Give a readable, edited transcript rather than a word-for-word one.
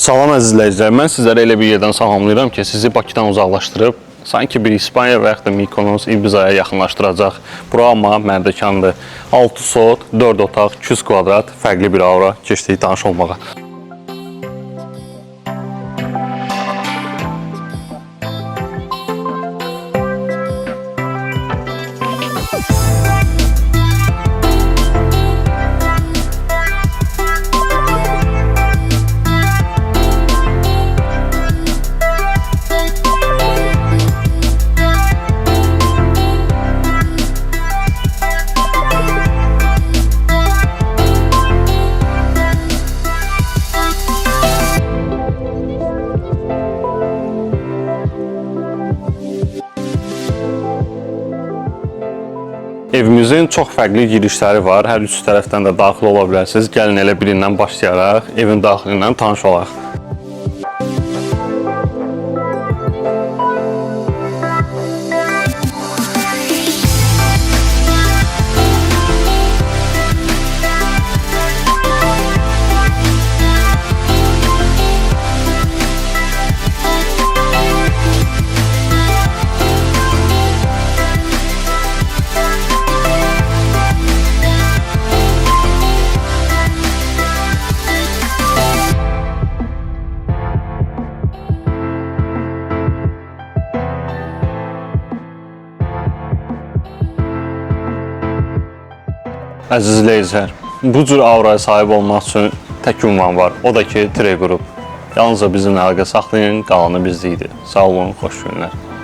Salam əziz izləyicilər, mən sizləri elə bir yerdən salamlayıram ki, sizi Bakıdan uzaqlaşdırıb, sanki bir İspaniya və yaxud da Mikonos, İbizaya yaxınlaşdıracaq. Bura amma məndəkandır. 6 sot, 4 otaq, 200 kvadrat, fərqli bir aura. Keçdik tanış olmağa. Evimizin çox fərqli girişləri var. Hər üç tərəfdən də daxil ola bilərsiniz. Gəlin elə birindən başlayaraq evin daxilindən tanış olaq. Əziz izləyicilər, bu cür auraya sahib olmaq üçün tək ünvan var. O da ki, Tre Qrup. Yalnızca bizimlə əlaqə saxlayın, qalanı bizdə idi. Sağ olun, xoş günlər.